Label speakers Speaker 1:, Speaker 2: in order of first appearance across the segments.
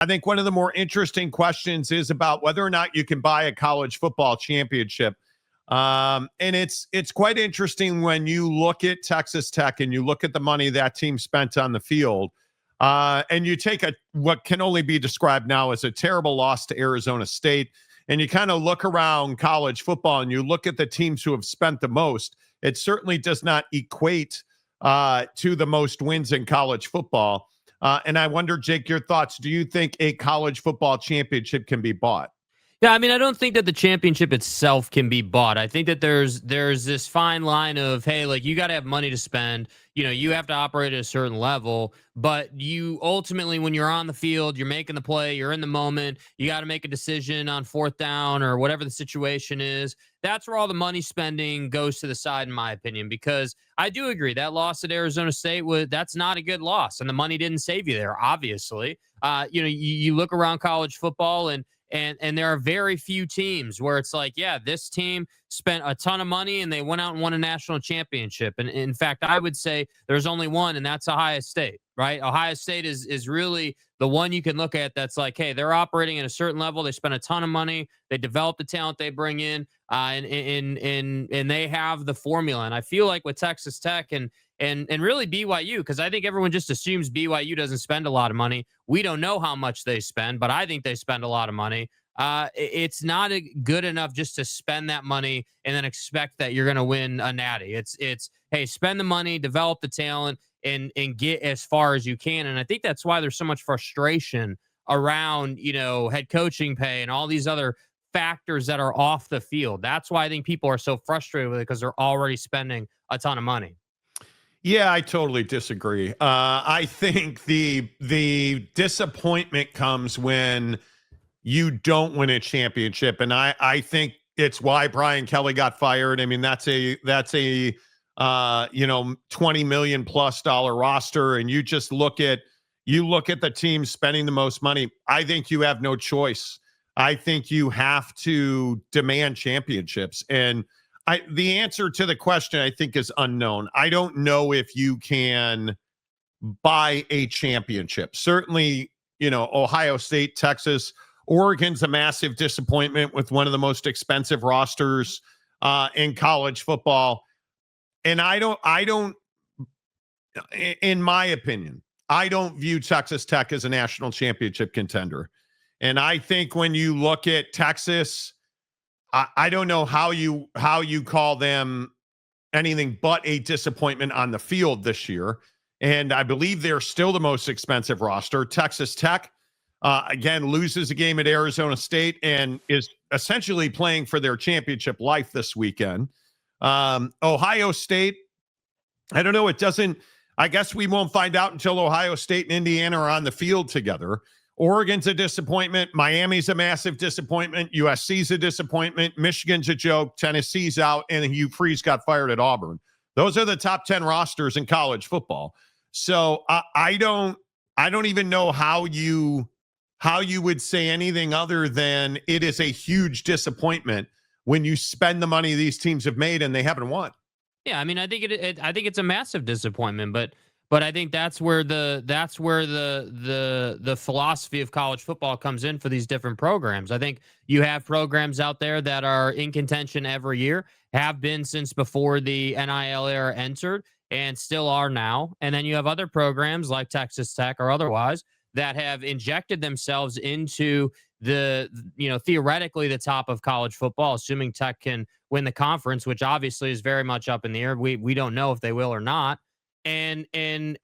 Speaker 1: I think one of the more interesting questions is about whether or not you can buy a college football championship. And it's quite interesting when you look at Texas Tech and you look at the money that team spent on the field, and you take what can only be described now as a terrible loss to Arizona State, and you kind of look around college football and you look at the teams who have spent the most. It certainly does not equate to the most wins in college football. And I wonder, Jake, your thoughts. Do you think a college football championship can be bought?
Speaker 2: Yeah, I mean, I don't think that the championship itself can be bought. I think that there's this fine line of, hey, like, you got to have money to spend. You have to operate at a certain level, but you ultimately, when you're on the field, you're making the play, you're in the moment, you got to make a decision on fourth down or whatever the situation is. That's where all the money spending goes to the side, in my opinion, because I do agree that loss at Arizona State that's not a good loss, and the money didn't save you there, obviously. You look around college football and there are very few teams where it's like, yeah, this team spent a ton of money and they went out and won a national championship. And in fact, I would say there's only one, and that's Ohio State, right? Ohio State is really the one you can look at that's like, hey, they're operating at a certain level. They spent a ton of money. They develop the talent they bring in, and they have the formula. And I feel like with Texas Tech and really BYU, because I think everyone just assumes BYU doesn't spend a lot of money. We don't know how much they spend, but I think they spend a lot of money. It's not good enough just to spend that money and then expect that you're going to win a natty. It's hey, spend the money, develop the talent, and get as far as you can. And I think that's why there's so much frustration around head coaching pay and all these other factors that are off the field. That's why I think people are so frustrated with it, because they're already spending a ton of money.
Speaker 1: Yeah, I totally disagree. I think the disappointment comes when you don't win a championship, and I think it's why Brian Kelly got fired. I mean, that's a $20 million plus roster, and you just look at the team spending the most money. I think you have no choice. I think you have to demand championships, and the answer to the question, I think, is unknown. I don't know if you can buy a championship. Certainly, Ohio State, Texas, Oregon's a massive disappointment with one of the most expensive rosters in college football. And I don't, in my opinion, I don't view Texas Tech as a national championship contender. And I think when you look at Texas, I don't know how you call them anything but a disappointment on the field this year. And I believe they're still the most expensive roster. Texas Tech, again, loses a game at Arizona State and is essentially playing for their championship life this weekend. Ohio State, I don't know. I guess we won't find out until Ohio State and Indiana are on the field together. Oregon's a disappointment. Miami's a massive disappointment. USC's a disappointment. Michigan's a joke. Tennessee's out, and Hugh Freeze got fired at Auburn. Those are the top 10 rosters in college football. So I don't even know how you would say anything other than it is a huge disappointment when you spend the money these teams have made and they haven't won.
Speaker 2: Yeah, I mean, I think it's a massive disappointment, but I think that's where the philosophy of college football comes in for these different programs. I think you have programs out there that are in contention every year, have been since before the NIL era entered, and still are now. And then you have other programs like Texas Tech or otherwise that have injected themselves into theoretically the top of college football, assuming Tech can win the conference, which obviously is very much up in the air. We don't know if they will or not. And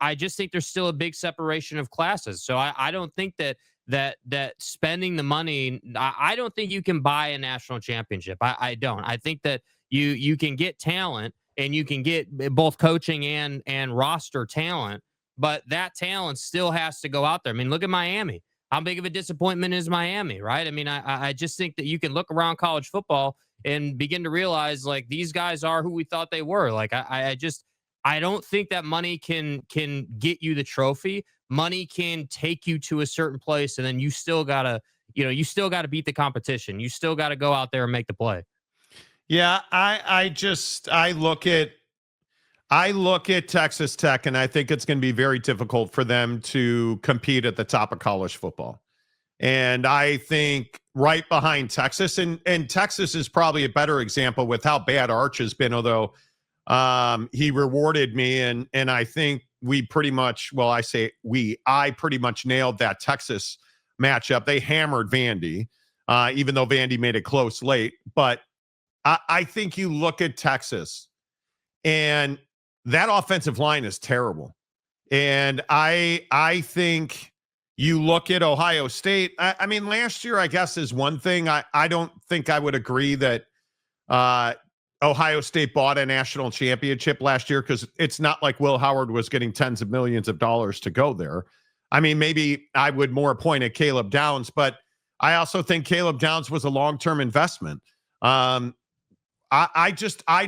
Speaker 2: I just think there's still a big separation of classes. So I don't think that spending the money, I don't think you can buy a national championship. I don't. I think that you can get talent, and you can get both coaching and roster talent, but that talent still has to go out there. I mean, look at Miami. How big of a disappointment is Miami, right? I mean, I just think that you can look around college football and begin to realize, like, these guys are who we thought they were. Like, I don't think that money can get you the trophy. Money can take you to a certain place, and then you still gotta beat the competition. You still gotta go out there and make the play.
Speaker 1: Yeah, I look at Texas Tech, and I think it's going to be very difficult for them to compete at the top of college football. And I think right behind Texas, and Texas is probably a better example with how bad Arch has been, although he rewarded me, and I think we pretty much, well, I pretty much nailed that Texas matchup. They hammered Vandy, even though Vandy made it close late. But I think you look at Texas, and that offensive line is terrible. And I think you look at Ohio State. I mean, last year, I guess, is one thing. I don't think I would agree that Ohio State bought a national championship last year, because it's not like Will Howard was getting tens of millions of dollars to go there. I mean, maybe I would more point at Caleb Downs, but I also think Caleb Downs was a long-term investment. I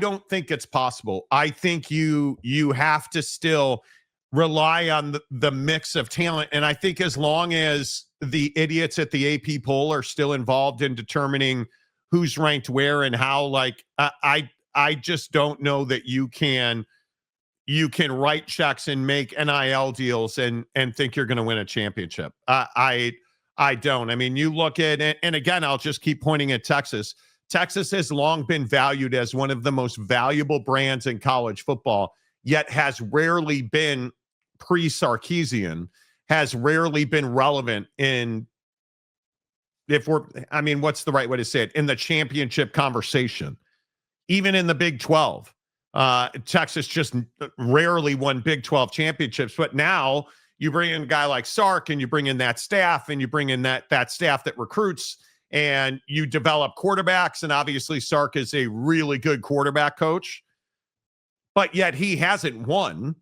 Speaker 1: don't think it's possible. I think you have to still rely on the mix of talent. And I think as long as the idiots at the AP poll are still involved in determining who's ranked where and how, like, I just don't know that you can write checks and make NIL deals and think you're going to win a championship. I don't. I mean, you look at it, and again, I'll just keep pointing at Texas. Texas has long been valued as one of the most valuable brands in college football, yet has rarely been pre-Sarkisian, has rarely been relevant in, what's the right way to say it, in the championship conversation. Even in the Big 12, Texas just rarely won Big 12 championships. But now you bring in a guy like Sark, and you bring in that staff, and you bring in that staff that recruits, and you develop quarterbacks. And obviously Sark is a really good quarterback coach, but yet he hasn't won.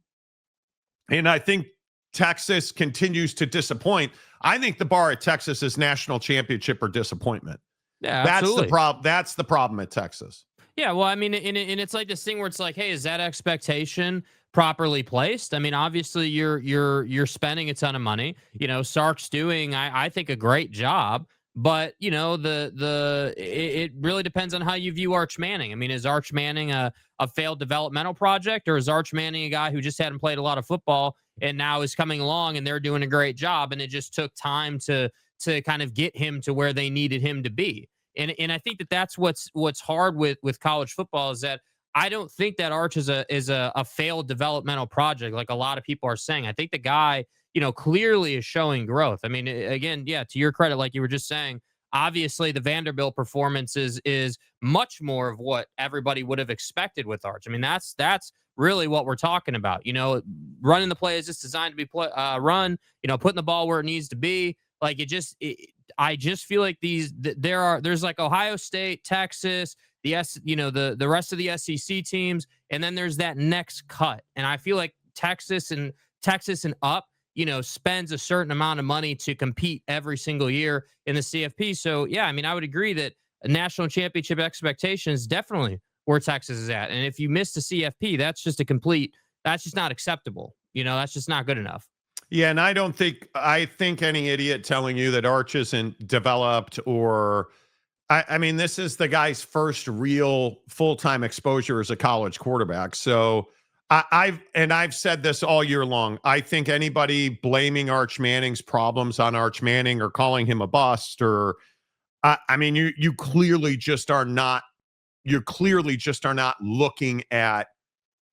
Speaker 1: And I think Texas continues to disappoint. I think the bar at Texas is national championship or disappointment.
Speaker 2: Yeah,
Speaker 1: that's
Speaker 2: absolutely.
Speaker 1: the problem. That's the problem at Texas.
Speaker 2: Yeah, well, I mean, and it's like this thing where it's like, hey, is that expectation properly placed? I mean, obviously you're spending a ton of money. You know, Sark's doing, I think, a great job. But, you know, it really depends on how you view Arch Manning. I mean, is Arch Manning a failed developmental project, or is Arch Manning a guy who just hadn't played a lot of football and now is coming along and they're doing a great job, and it just took time to kind of get him to where they needed him to be? And I think that's what's hard with college football, is that I don't think that Arch is a failed developmental project like a lot of people are saying. I think the guy, you know, clearly is showing growth. I mean, again, yeah, to your credit, like you were just saying, obviously the Vanderbilt performance is much more of what everybody would have expected with Arch. I mean, that's really what we're talking about. You know, running the play is just designed to be run, you know, putting the ball where it needs to be. Like I just feel like there's like Ohio State, Texas, the rest of the SEC teams, and then there's that next cut. And I feel like Texas and up, you know, spends a certain amount of money to compete every single year in the CFP. So yeah, I mean, I would agree that a national championship expectation is definitely where Texas is at. And if you miss the CFP, that's just not acceptable. You know, that's just not good enough.
Speaker 1: Yeah, and I think any idiot telling you that Arch isn't developed, or I mean, this is the guy's first real full-time exposure as a college quarterback. So I've said this all year long. I think anybody blaming Arch Manning's problems on Arch Manning, or calling him a bust, or I mean, you clearly just are not looking at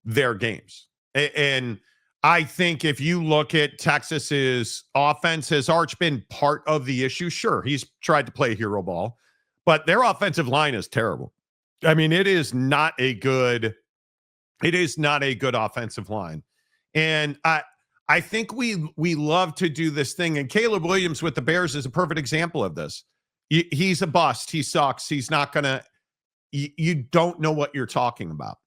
Speaker 1: their games. And I think if you look at Texas's offense, has Arch been part of the issue? Sure, he's tried to play hero ball, but their offensive line is terrible. I mean, it is not a good offensive line. And I think we love to do this thing, and Caleb Williams with the Bears is a perfect example of this. He's a bust. He sucks. He's not gonna. You don't know what you're talking about.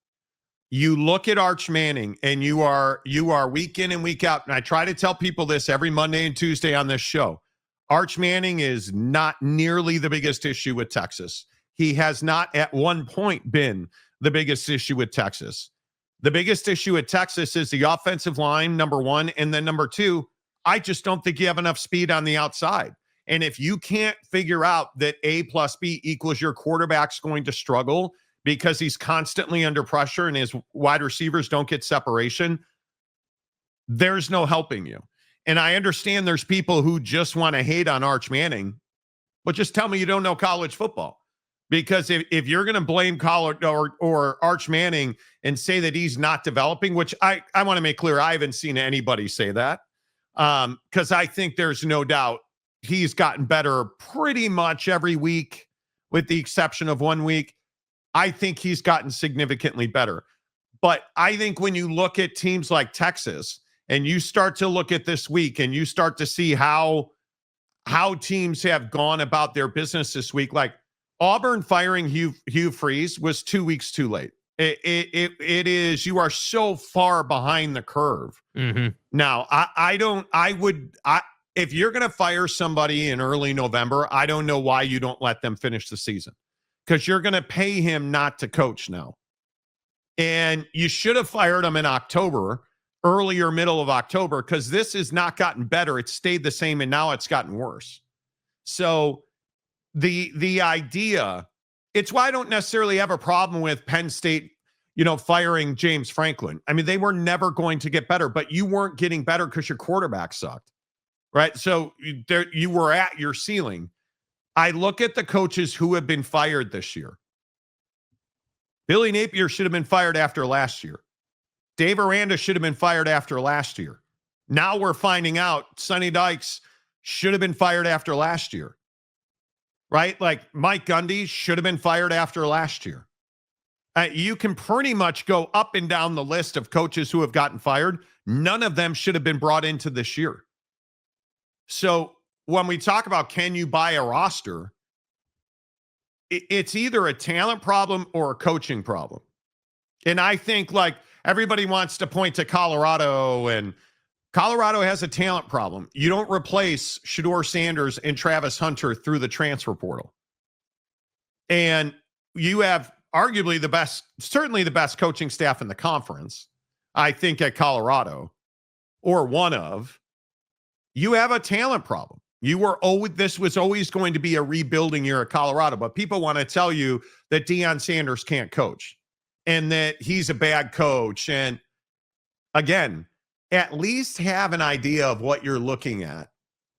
Speaker 1: You look at Arch Manning, and you are week in and week out. And I try to tell people this every Monday and Tuesday on this show. Arch Manning is not nearly the biggest issue with Texas. He has not at one point been the biggest issue with Texas. The biggest issue at Texas is the offensive line, number one. And then number two, I just don't think you have enough speed on the outside. And if you can't figure out that A plus B equals your quarterback's going to struggle because he's constantly under pressure and his wide receivers don't get separation, there's no helping you. And I understand there's people who just want to hate on Arch Manning, but just tell me you don't know college football. Because if you're going to blame college or Arch Manning and say that he's not developing, which I want to make clear, I haven't seen anybody say that, because I think there's no doubt he's gotten better pretty much every week, with the exception of 1 week. I think he's gotten significantly better. But I think when you look at teams like Texas and you start to look at this week and you start to see how teams have gone about their business this week, like Auburn firing Hugh Freeze was 2 weeks too late. It is, you are so far behind the curve.
Speaker 2: Mm-hmm.
Speaker 1: Now, if you're going to fire somebody in early November, I don't know why you don't let them finish the season, because you're going to pay him not to coach now. And you should have fired him in October, earlier, middle of October, because this has not gotten better. It's stayed the same, and now it's gotten worse. So the idea, it's why I don't necessarily have a problem with Penn State, firing James Franklin. I mean, they were never going to get better, but you weren't getting better because your quarterback sucked, right? So you were at your ceiling. I look at the coaches who have been fired this year. Billy Napier should have been fired after last year. Dave Aranda should have been fired after last year. Now we're finding out Sonny Dykes should have been fired after last year, right? Like Mike Gundy should have been fired after last year. You can pretty much go up and down the list of coaches who have gotten fired. None of them should have been brought into this year. So when we talk about can you buy a roster, it's either a talent problem or a coaching problem. And I think like everybody wants to point to Colorado, and Colorado has a talent problem. You don't replace Shedeur Sanders and Travis Hunter through the transfer portal. And you have arguably certainly the best coaching staff in the conference, I think, at Colorado, or one of. You have a talent problem. This was always going to be a rebuilding year at Colorado, but people want to tell you that Deion Sanders can't coach and that he's a bad coach. And again, at least have an idea of what you're looking at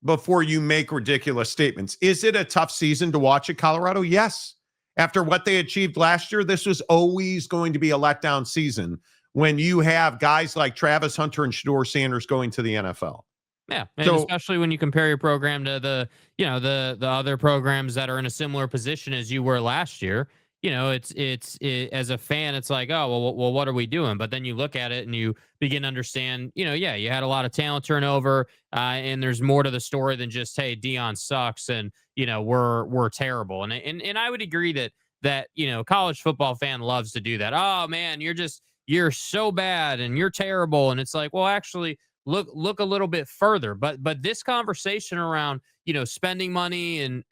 Speaker 1: before you make ridiculous statements. Is it a tough season to watch at Colorado? Yes. After what they achieved last year, this was always going to be a letdown season when you have guys like Travis Hunter and Shedeur Sanders going to the NFL.
Speaker 2: Yeah, and especially when you compare your program to the other programs that are in a similar position as you were last year. It's as a fan, it's like, oh, well, what are we doing? But then you look at it and you begin to understand, you had a lot of talent turnover, and there's more to the story than just, hey, Deion sucks and we're terrible. And I would agree that college football fan loves to do that. Oh man, you're so bad and you're terrible, and it's like, well, actually, look a little bit further. But this conversation around, spending money and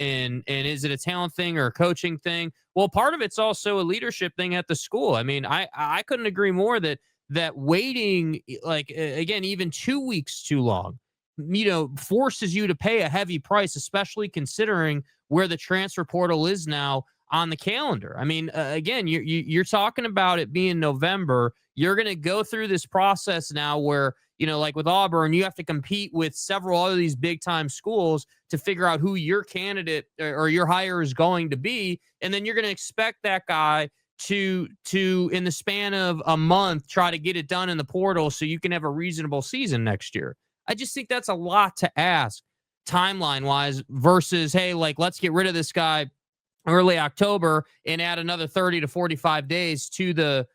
Speaker 2: is it a talent thing or a coaching thing? Well, part of it's also a leadership thing at the school. I mean, I couldn't agree more that waiting, like, again, even 2 weeks too long, forces you to pay a heavy price, especially considering where the transfer portal is now on the calendar. I mean, again, you're talking about it being November. You're going to go through this process now where, like with Auburn, you have to compete with several other these big time schools to figure out who your candidate or your hire is going to be. And then you're going to expect that guy to in the span of a month, try to get it done in the portal so you can have a reasonable season next year. I just think that's a lot to ask timeline wise versus, hey, like, let's get rid of this guy early October and add another 30 to 45 days to the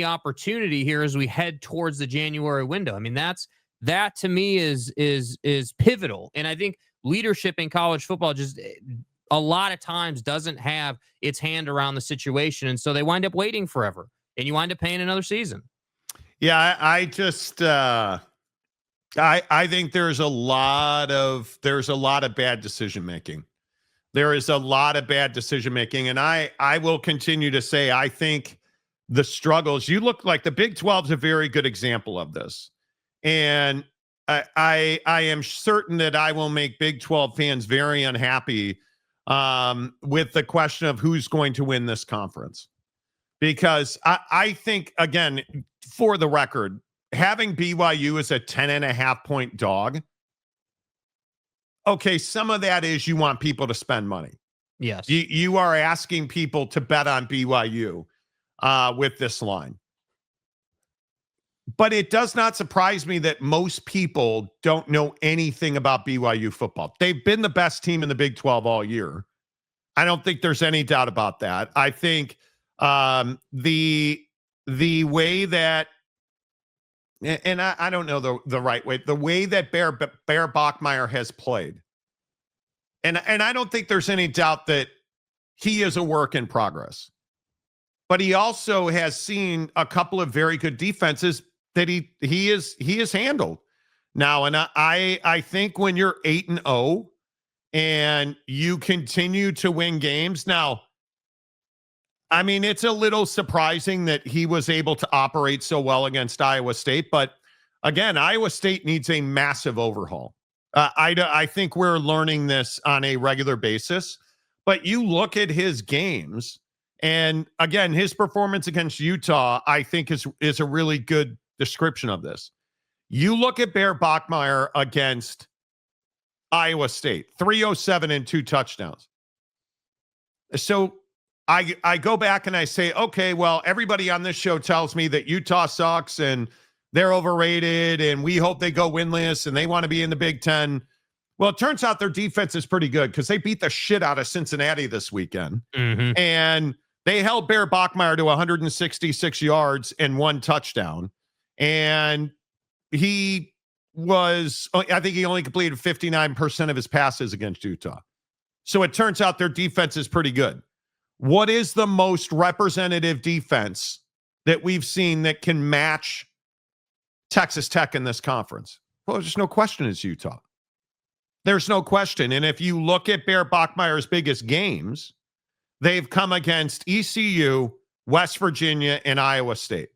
Speaker 2: opportunity here as we head towards the January window. I mean, that to me is pivotal. And I think leadership in college football just a lot of times doesn't have its hand around the situation. And so they wind up waiting forever and you wind up paying another season.
Speaker 1: Yeah. I just, I think there's a lot of bad decision-making. There is a lot of bad decision-making. And I will continue to say, I think the struggles, you look like the Big 12 is a very good example of this. And I am certain that I will make Big 12 fans very unhappy with the question of who's going to win this conference. Because I think, again, for the record, having BYU as a 10.5-point dog. Okay, some of that is you want people to spend money.
Speaker 2: Yes.
Speaker 1: You are asking people to bet on BYU with this line. But it does not surprise me that most people don't know anything about BYU football. They've been the best team in the Big 12 all year. I don't think there's any doubt about that. I think the way that, and I don't know the right way, the way that Bear Bachmeier has played, and I don't think there's any doubt that he is a work in progress. But he also has seen a couple of very good defenses that he has handled now. And I think when you're 8-0 and you continue to win games now, I mean, it's a little surprising that he was able to operate so well against Iowa State. But again, Iowa State needs a massive overhaul. I think we're learning this on a regular basis. But you look at his games, and again, his performance against Utah, I think is a really good description of this. You look at Bear Bachmeier against Iowa State, 307 and 2 touchdowns. So I go back and I say, okay, well, everybody on this show tells me that Utah sucks and they're overrated and we hope they go winless and they want to be in the Big Ten. Well, it turns out their defense is pretty good because they beat the shit out of Cincinnati this weekend.
Speaker 2: Mm-hmm.
Speaker 1: And they held Bear Bachmeier to 166 yards and 1 touchdown. And I think he only completed 59% of his passes against Utah. So it turns out their defense is pretty good. What is the most representative defense that we've seen that can match Texas Tech in this conference? Well, there's no question it's Utah. There's no question. And if you look at Bear Bachmeier's biggest games, they've come against ECU, West Virginia, and Iowa State.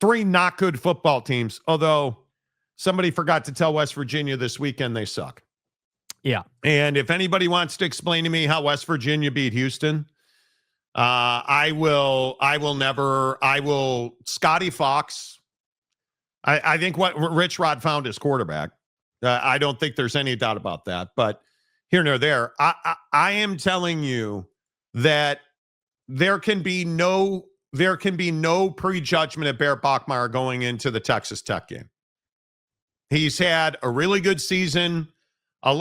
Speaker 1: 3 not good football teams, although somebody forgot to tell West Virginia this weekend they suck.
Speaker 2: Yeah.
Speaker 1: And if anybody wants to explain to me how West Virginia beat Houston, I will Scotty Fox. I think what Rich Rod found his quarterback. I don't think there's any doubt about that, but here nor there, I am telling you that there can be no prejudgment at Bear Bachmeier going into the Texas Tech game. He's had a really good season.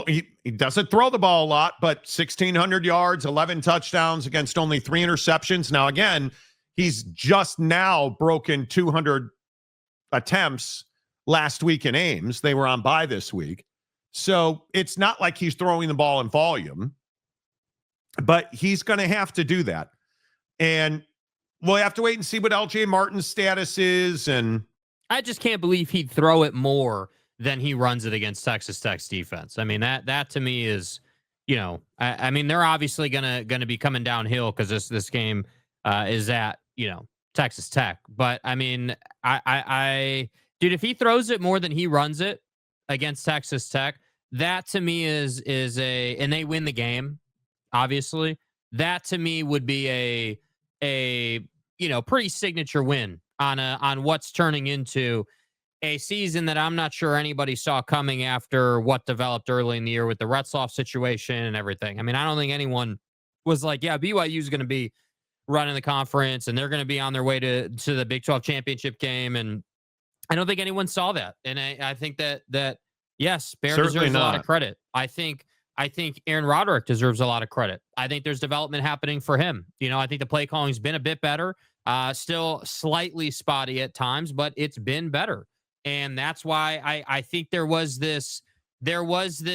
Speaker 1: He doesn't throw the ball a lot, but 1,600 yards, 11 touchdowns against only 3 interceptions. Now, again, he's just now broken 200 attempts last week in Ames. They were on bye this week. So it's not like he's throwing the ball in volume, but he's going to have to do that. And we'll have to wait and see what LJ Martin's status is. And
Speaker 2: I just can't believe he'd throw it more than he runs it against Texas Tech's defense. I mean, that to me is, I mean, they're obviously gonna be coming downhill because this game is at, Texas Tech. But I mean, dude, if he throws it more than he runs it against Texas Tech, that to me is and they win the game, obviously. That to me would be a pretty signature win on what's turning into a season that I'm not sure anybody saw coming after what developed early in the year with the Retzloff situation and everything. I mean, I don't think anyone was like, yeah, BYU is going to be running the conference and they're going to be on their way to the Big 12 championship game. And I don't think anyone saw that. And I think that yes, Bear deserves a lot of credit. I think Aaron Roderick deserves a lot of credit. I think there's development happening for him. I think the play calling's been a bit better, still slightly spotty at times, but it's been better. And that's why I think there was this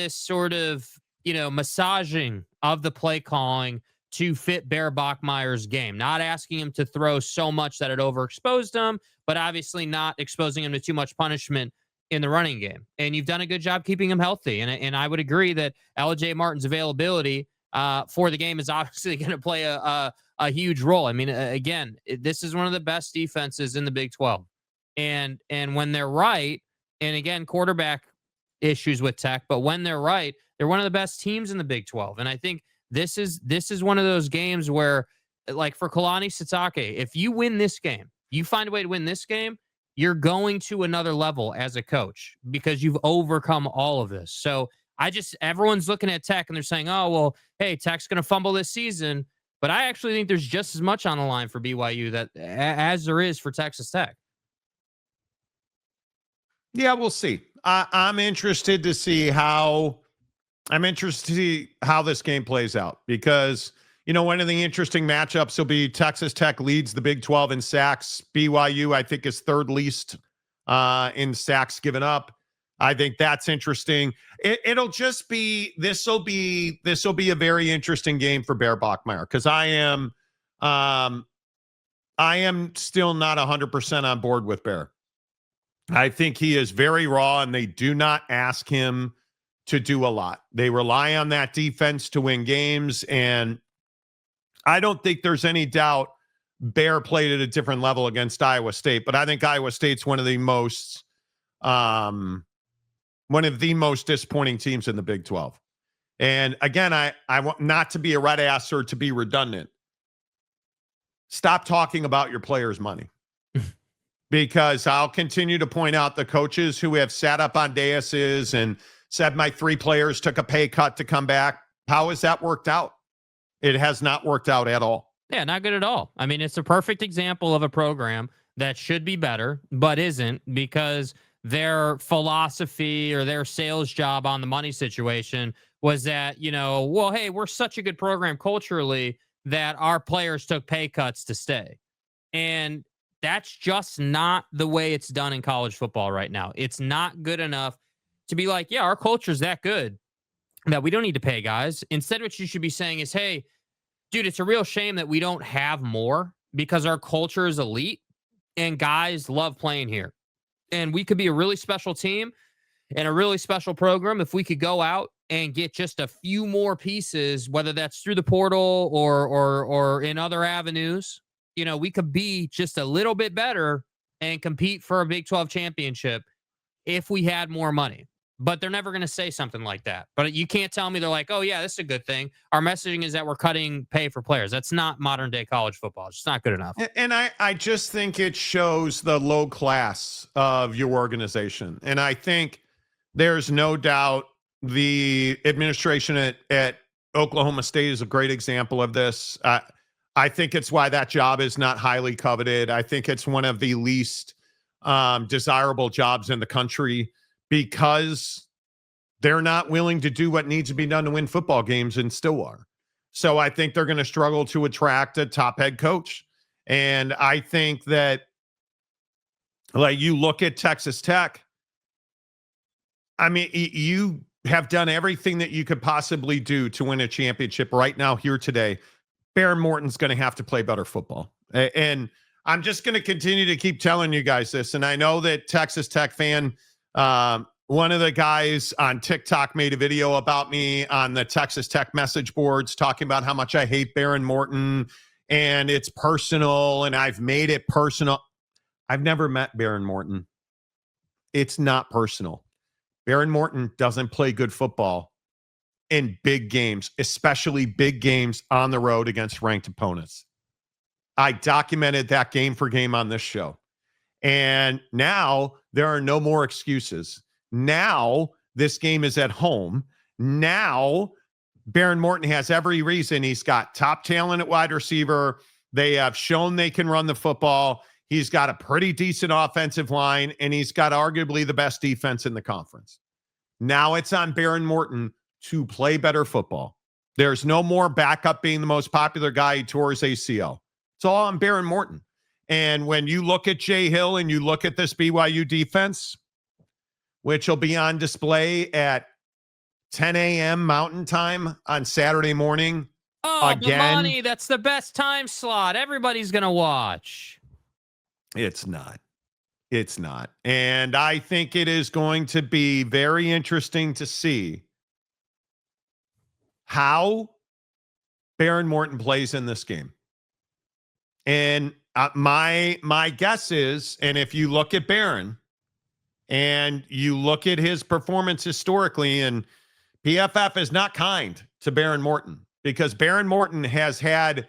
Speaker 2: sort of, massaging of the play calling to fit Bear Bachmeier's game, not asking him to throw so much that it overexposed him, but obviously not exposing him to too much punishment in the running game. And you've done a good job keeping him healthy. And I would agree that LJ Martin's availability for the game is obviously going to play a huge role. I mean, again, this is one of the best defenses in the Big 12. And when they're right, and again, quarterback issues with Tech, but when they're right, they're one of the best teams in the Big 12. And I think this is one of those games where, like for Kalani Sitake, if you win this game, you find a way to win this game, you're going to another level as a coach because you've overcome all of this. So everyone's looking at Tech and they're saying, oh, well, hey, Tech's going to fumble this season. But I actually think there's just as much on the line for BYU as there is for Texas Tech.
Speaker 1: Yeah, we'll see. I'm interested to see how this game plays out because, one of the interesting matchups will be Texas Tech leads the Big 12 in sacks. BYU, I think, is third least in sacks given up. I think that's interesting. It'll just be this will be a very interesting game for Bear Bachmeier because I am still not 100% on board with Bear. I think he is very raw, and they do not ask him to do a lot. They rely on that defense to win games, and I don't think there's any doubt Bear played at a different level against Iowa State, but I think Iowa State's one of the most disappointing teams in the Big 12. And again, I want not to be a red ass or to be redundant. Stop talking about your players' money. Because I'll continue to point out the coaches who have sat up on daises and said my 3 players took a pay cut to come back. How has that worked out? It has not worked out at all.
Speaker 2: Yeah, not good at all. I mean, it's a perfect example of a program that should be better, but isn't because their philosophy or their sales job on the money situation was that, well, hey, we're such a good program culturally that our players took pay cuts to stay. And that's just not the way it's done in college football right now. It's not good enough to be like, yeah, our culture's that good that we don't need to pay guys. Instead, what you should be saying is, hey, dude, it's a real shame that we don't have more because our culture is elite and guys love playing here. And we could be a really special team and a really special program if we could go out and get just a few more pieces, whether that's through the portal or in other avenues. We could be just a little bit better and compete for a Big 12 championship if we had more money. But they're never going to say something like that. But you can't tell me they're like, oh, yeah, this is a good thing. Our messaging is that we're cutting pay for players. That's not modern day college football. It's just not good enough.
Speaker 1: And I just think it shows the low class of your organization. And I think there's no doubt the administration at Oklahoma State is a great example of this. I think it's why that job is not highly coveted. I think it's one of the least desirable jobs in the country because they're not willing to do what needs to be done to win football games in Stillwater. So I think they're going to struggle to attract a top head coach. And I think that, like, you look at Texas Tech, I mean, you have done everything that you could possibly do to win a championship right now here today. Behren Morton's going to have to play better football. And I'm just going to continue to keep telling you guys this. And I know that Texas Tech fan, one of the guys on TikTok made a video about me on the Texas Tech message boards talking about how much I hate Behren Morton and it's personal and I've made it personal. I've never met Behren Morton. It's not personal. Behren Morton doesn't play good football in big games, especially big games on the road against ranked opponents. I documented that game for game on this show. And now there are no more excuses. Now this game is at home. Now Behren Morton has every reason. He's got top talent at wide receiver. They have shown they can run the football. He's got a pretty decent offensive line, and he's got arguably the best defense in the conference. Now it's on Behren Morton to play better football. There's no more backup being the most popular guy who tore his ACL. It's all on Behren Morton. And when you look at Jay Hill and you look at this BYU defense, which will be on display at 10 a.m. Mountain Time on Saturday morning.
Speaker 2: Oh, again, Monty, that's the best time slot. Everybody's going to watch.
Speaker 1: It's not. It's not. And I think it is going to be very interesting to see how Behren Morton plays in this game. And my guess is, and if you look at Behren and you look at his performance historically, and PFF is not kind to Behren Morton because Behren Morton has had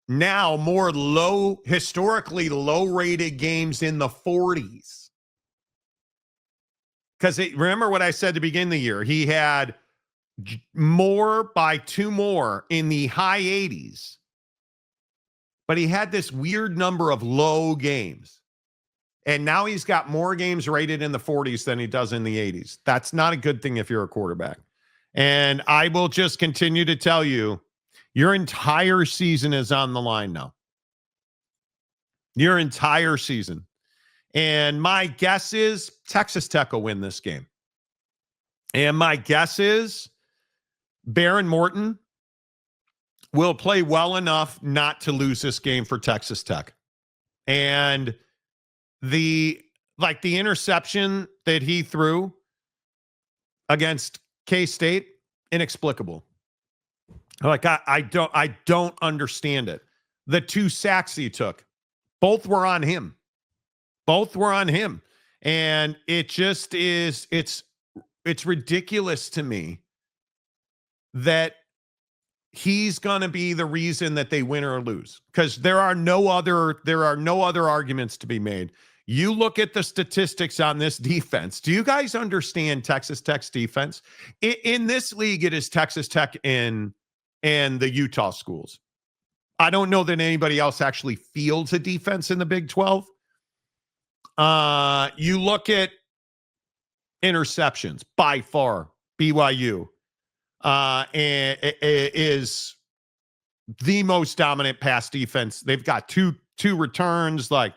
Speaker 1: now more historically low rated games in the 40s. Because remember what I said at the beginning of the year, he had more by 2 more in the high 80s, but he had this weird number of low games. And now he's got more games rated in the 40s than he does in the 80s. That's not a good thing if you're a quarterback. And I will just continue to tell you, your entire season is on the line now. Your entire season. And my guess is Texas Tech will win this game. And my guess is Baron Morton will play well enough not to lose this game for Texas Tech. And the interception that he threw against K-State, inexplicable. Like I don't understand it. The 2 sacks he took, both were on him. Both were on him. And it just is, it's ridiculous to me that he's going to be the reason that they win or lose, because there are no other arguments to be made. You look at the statistics on this defense. Do you guys understand Texas Tech's defense? In this league, it is Texas Tech and the Utah schools. I don't know that anybody else actually fields a defense in the Big 12. You look at interceptions, by far, BYU is the most dominant pass defense. They've got two returns, like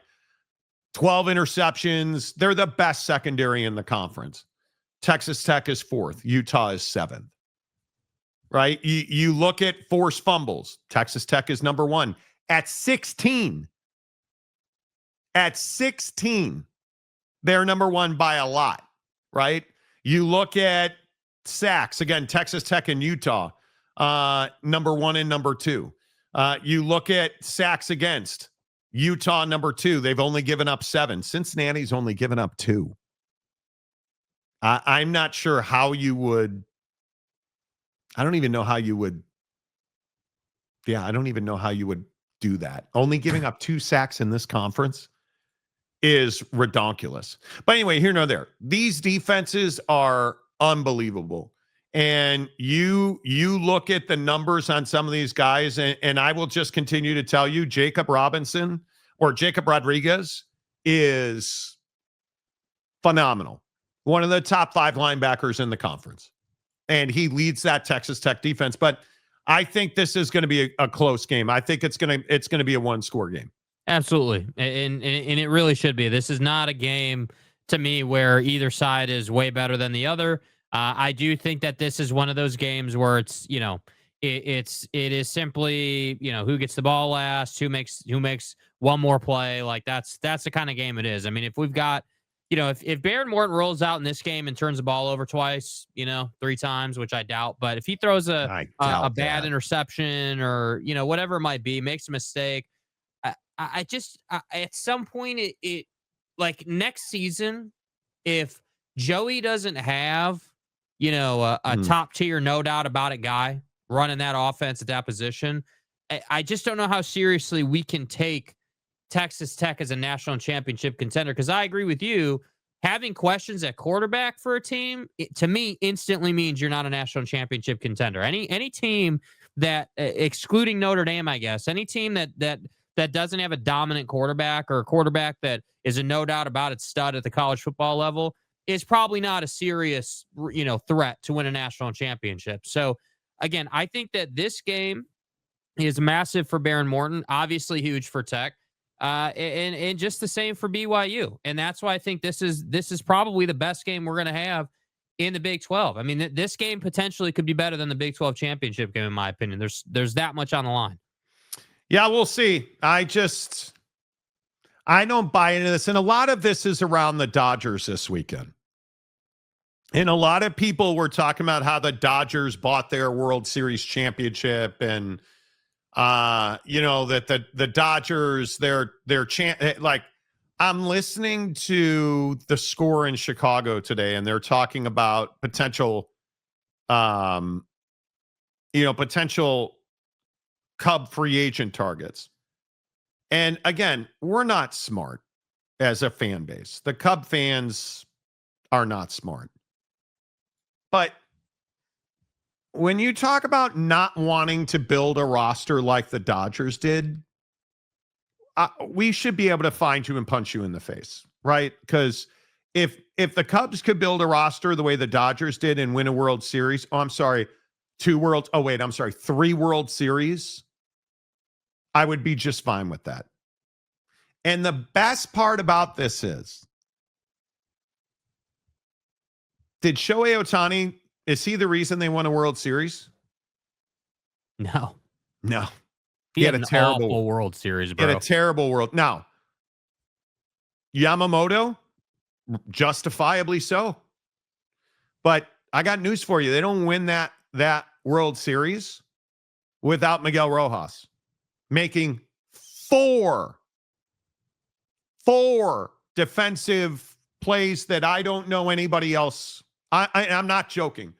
Speaker 1: 12 interceptions. They're the best secondary in the conference. Texas Tech is 4th. Utah is 7th. Right? You look at forced fumbles. Texas Tech is number 1 at 16. At 16, they're number 1 by a lot. Right? You look at sacks. Again, Texas Tech and Utah, number 1 and number 2. You look at sacks against. Utah, number 2. They've only given up 7. Cincinnati's only given up 2. I'm not sure how you would. I don't even know how you would. Yeah, I don't even know how you would do that. Only giving up 2 sacks in this conference is redonkulous. But anyway, here nor there. These defenses are unbelievable. And you look at the numbers on some of these guys, and I will just continue to tell you, Jacob Rodriguez is phenomenal. One of the top 5 linebackers in the conference. And he leads that Texas Tech defense. But I think this is going to be a close game. I think it's going to be a 1-score game.
Speaker 2: Absolutely. And it really should be. This is not a game to me where either side is way better than the other. I do think that this is one of those games where it's, it is simply, who gets the ball last, who makes one more play. Like that's the kind of game it is. I mean, if we've got, if Baron Morton rolls out in this game and turns the ball over twice, 3 times, which I doubt, but if he throws a bad interception or, whatever it might be, makes a mistake, I just at some point it like next season, if Joey doesn't have, a top tier, no doubt about it guy running that offense at that position, I just don't know how seriously we can take Texas Tech as a national championship contender. Because I agree with you, having questions at quarterback for a team, to me, instantly means you're not a national championship contender. Any team that, excluding Notre Dame, I guess, any team that doesn't have a dominant quarterback or a quarterback that is a no doubt about it stud at the college football level is probably not a serious, threat to win a national championship. So again, I think that this game is massive for Baron Morton, obviously huge for Tech, and just the same for BYU. And that's why I think this is probably the best game we're going to have in the Big 12. I mean, this game potentially could be better than the Big 12 championship game, in my opinion. There's that much on the line.
Speaker 1: Yeah, we'll see. I don't buy into this. And a lot of this is around the Dodgers this weekend. And a lot of people were talking about how the Dodgers bought their World Series championship and, that the Dodgers, like I'm listening to The Score in Chicago today, and they're talking about potential Cub free agent targets. And again, we're not smart as a fan base. The Cub fans are not smart. But when you talk about not wanting to build a roster like the Dodgers did, we should be able to find you and punch you in the face, right? Because if the Cubs could build a roster the way the Dodgers did and win a World Series, three World Series, I would be just fine with that. And the best part about this is, did Shohei Ohtani, is he the reason they won a World Series?
Speaker 2: No.
Speaker 1: He had a terrible
Speaker 2: awful World Series, bro.
Speaker 1: He had a terrible world. Now, Yamamoto, justifiably so. But I got news for you. They don't win that World Series without Miguel Rojas making four defensive plays that I don't know anybody else. I'm not joking.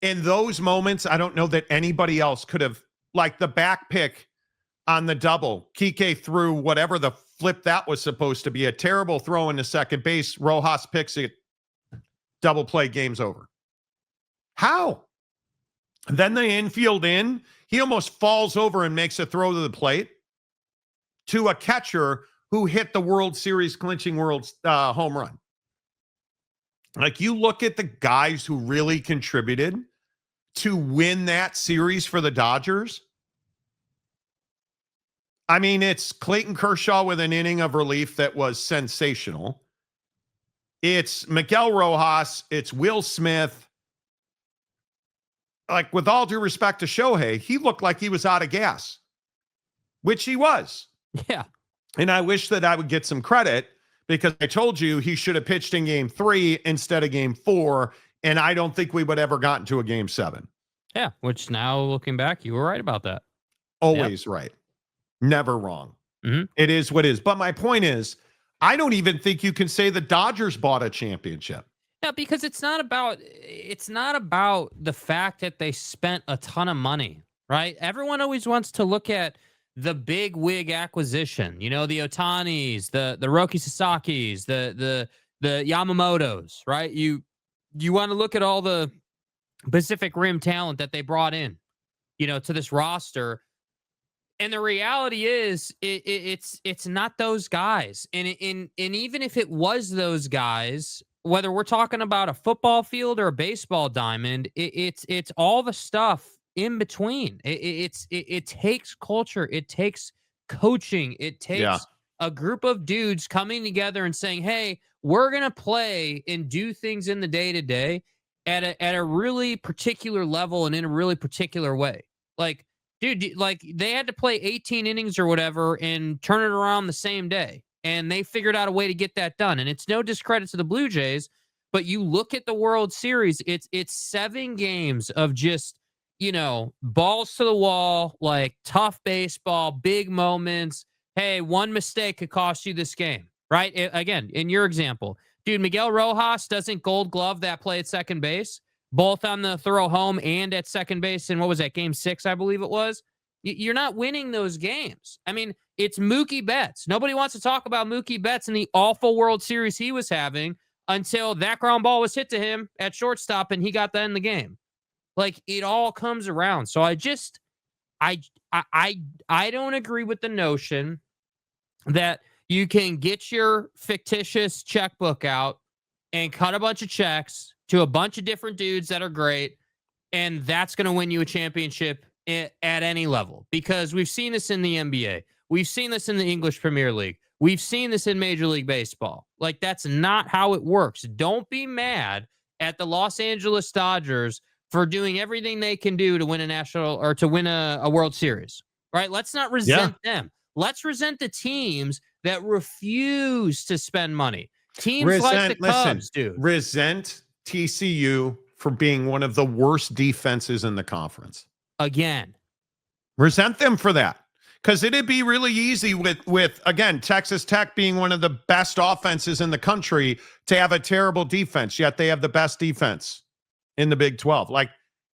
Speaker 1: In those moments, I don't know that anybody else could have, like the back pick on the double. Kike threw whatever the flip that was supposed to be, a terrible throw into second base. Rojas picks it. Double play, game's over. How? Then the infield in, he almost falls over and makes a throw to the plate to a catcher who hit the World Series clinching home run. Like, you look at the guys who really contributed to win that series for the Dodgers. I mean, it's Clayton Kershaw with an inning of relief that was sensational. It's Miguel Rojas. It's Will Smith. Like, with all due respect to Shohei, he looked like he was out of gas, which he was.
Speaker 2: Yeah.
Speaker 1: And I wish that I would get some credit, because I told you he should have pitched in game 3 instead of game 4. And I don't think we would ever gotten to a game 7.
Speaker 2: Yeah. Which, now looking back, you were right about that.
Speaker 1: Always right. Never wrong.
Speaker 2: Mm-hmm.
Speaker 1: It is what it is. But my point is, I don't even think you can say the Dodgers bought a championship.
Speaker 2: Yeah, because it's not about the fact that they spent a ton of money, right? Everyone always wants to look at the big wig acquisition, the Otanis, the Roki Sasakis, the Yamamotos, right? You want to look at all the Pacific Rim talent that they brought in, to this roster. And the reality is, it's not those guys. And even if it was those guys, whether we're talking about a football field or a baseball diamond, it's all the stuff in between. It takes culture, it takes coaching, it takes a group of dudes coming together and saying, "Hey, we're gonna play and do things in the day-to-day at a really particular level and in a really particular way." Like, dude, like, they had to play 18 innings or whatever and turn it around the same day. And they figured out a way to get that done. And it's no discredit to the Blue Jays, but you look at the World Series, it's 7 games of just, balls to the wall, like tough baseball, big moments. Hey, one mistake could cost you this game, right? Again, in your example, dude, Miguel Rojas doesn't Gold Glove that play at second base, both on the throw home and at second base. And what was that, game 6, I believe it was? You're not winning those games. I mean, it's Mookie Betts. Nobody wants to talk about Mookie Betts and the awful World Series he was having until that ground ball was hit to him at shortstop and he got that in the game. Like, it all comes around. So I don't agree with the notion that you can get your fictitious checkbook out and cut a bunch of checks to a bunch of different dudes that are great, and that's going to win you a championship at any level. Because we've seen this in the NBA. We've seen this in the English Premier League. We've seen this in Major League Baseball. Like, that's not how it works. Don't be mad at the Los Angeles Dodgers for doing everything they can do to win a national or to win a World Series, right? Let's not resent them. Let's resent the teams that refuse to spend money. Teams like the Cubs, dude.
Speaker 1: Resent TCU for being one of the worst defenses in the conference.
Speaker 2: Again.
Speaker 1: Resent them for that. Because it'd be really easy with, again, Texas Tech being one of the best offenses in the country to have a terrible defense, yet they have the best defense in the Big 12. Like,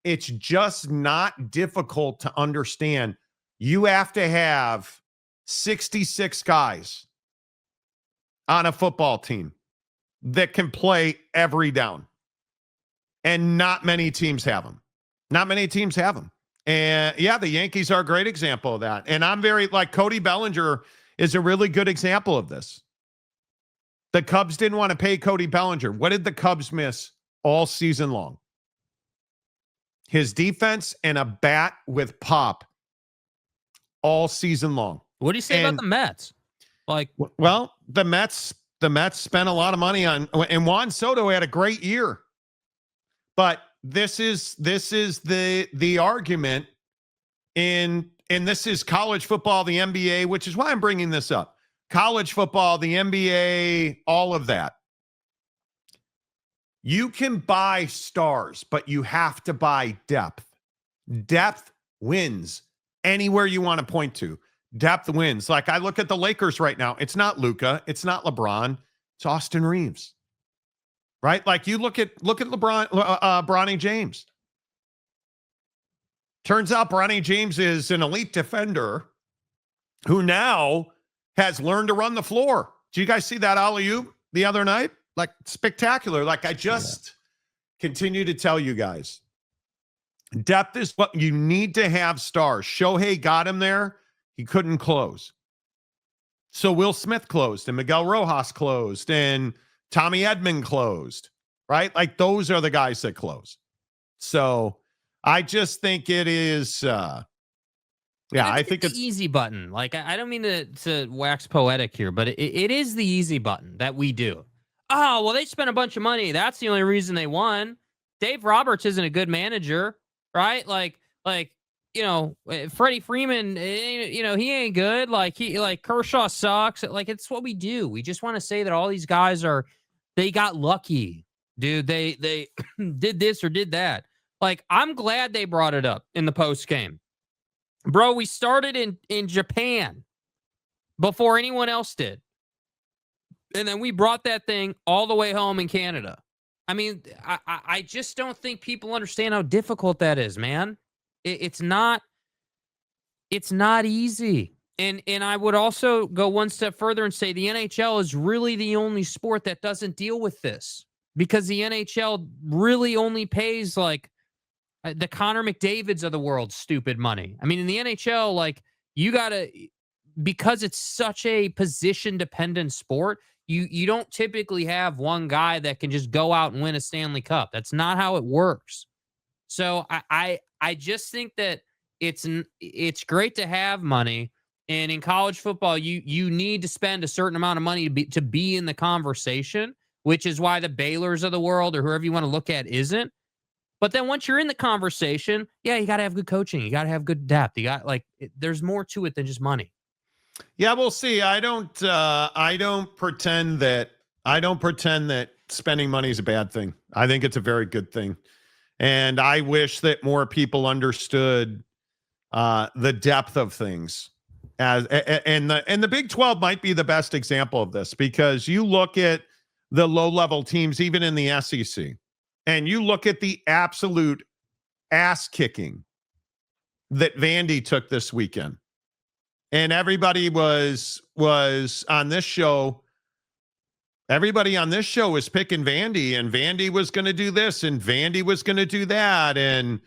Speaker 1: it's just not difficult to understand. You have to have 66 guys on a football team that can play every down. And not many teams have them. Not many teams have them. And yeah, the Yankees are a great example of that. And I'm very like Cody Bellinger is a really good example of this. The Cubs didn't want to pay Cody Bellinger. What did the Cubs miss all season long? His defense and a bat with pop all season long.
Speaker 2: What do you say about the Mets? Like,
Speaker 1: well, the Mets spent a lot of money on, and Juan Soto had a great year. But this is the argument and this is college football, the NBA, which is why I'm bringing this up. College football, the NBA, all of that. You can buy stars, but you have to buy depth. Depth wins anywhere you want to point to. Depth wins. Like I look at the Lakers right now. It's not Luka. It's not LeBron. It's Austin Reeves. Right? Like you look at LeBron, Bronny James. Turns out Bronny James is an elite defender who now has learned to run the floor. Did you guys see that alley-oop the other night? Like spectacular. Like I just continue to tell you guys, depth is what you need to have stars. Shohei got him there. He couldn't close. So Will Smith closed and Miguel Rojas closed and Tommy Edman closed, right? Like those are the guys that close. So I just think it is, I think it's
Speaker 2: the easy button. Like I don't mean to wax poetic here, but it is the easy button that we do. Oh, well, they spent a bunch of money. That's the only reason they won. Dave Roberts isn't a good manager, right? Like, Freddie Freeman, he ain't good. Like Kershaw sucks. Like, it's what we do. We just want to say that all these guys they got lucky, dude. They did this or did that. Like, I'm glad they brought it up in the post game. Bro, we started in Japan before anyone else did. And then we brought that thing all the way home in Canada. I mean, I just don't think people understand how difficult that is, man. It's not easy. And I would also go one step further and say the NHL is really the only sport that doesn't deal with this, because the NHL really only pays like the Connor McDavids of the world stupid money. I mean, in the NHL, like you gotta, because it's such a position dependent sport, you don't typically have one guy that can just go out and win a Stanley Cup. That's not how it works. So I just think that it's great to have money, and in college football, you need to spend a certain amount of money to be in the conversation, which is why the Baylors of the world or whoever you want to look at isn't. But then once you're in the conversation, yeah, you got to have good coaching, you got to have good depth, you got there's more to it than just money.
Speaker 1: Yeah, we'll see. I don't pretend that spending money is a bad thing. I think it's a very good thing. And I wish that more people understood the depth of things. And the Big 12 might be the best example of this, because you look at the low-level teams, even in the SEC, and you look at the absolute ass kicking that Vandy took this weekend. And everybody was on this show. Everybody on this show was picking Vandy, and Vandy was going to do this, and Vandy was going to do that. And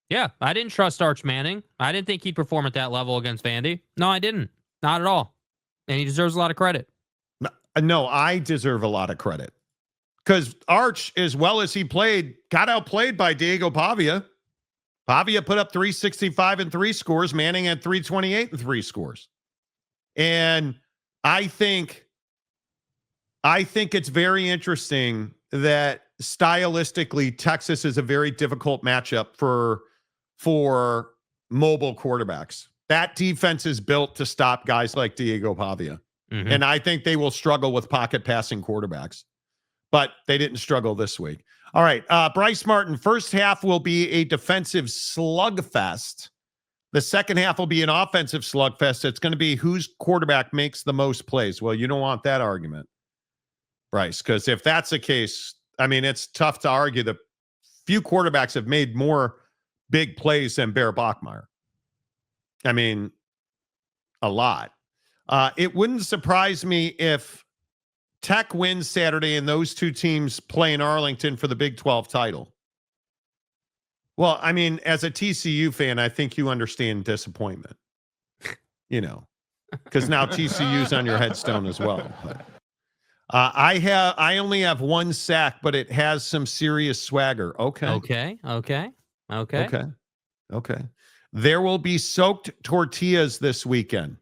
Speaker 2: yeah, I didn't trust Arch Manning. I didn't think he'd perform at that level against Vandy. No, I didn't. Not at all. And he deserves a lot of credit.
Speaker 1: No, I deserve a lot of credit, because Arch, as well as he played, got outplayed by Diego Pavia. Pavia put up 365 and 3 scores. Manning had 328 and 3 scores. And I think it's very interesting that stylistically Texas is a very difficult matchup for mobile quarterbacks. That defense is built to stop guys like Diego Pavia. Mm-hmm. And I think they will struggle with pocket passing quarterbacks. But they didn't struggle this week. All right, Bryce Martin, first half will be a defensive slugfest. The second half will be an offensive slugfest. It's going to be whose quarterback makes the most plays. Well, you don't want that argument, Bryce, because if that's the case, I mean, it's tough to argue that few quarterbacks have made more big plays than Bear Bachmeier. I mean, a lot. It wouldn't surprise me if Tech wins Saturday and those two teams play in Arlington for the Big 12 title. Well, I mean, as a TCU fan, I think you understand disappointment, because now TCU's on your headstone as well. But, I only have one sack, but it has some serious swagger. Okay. There will be soaked tortillas this weekend.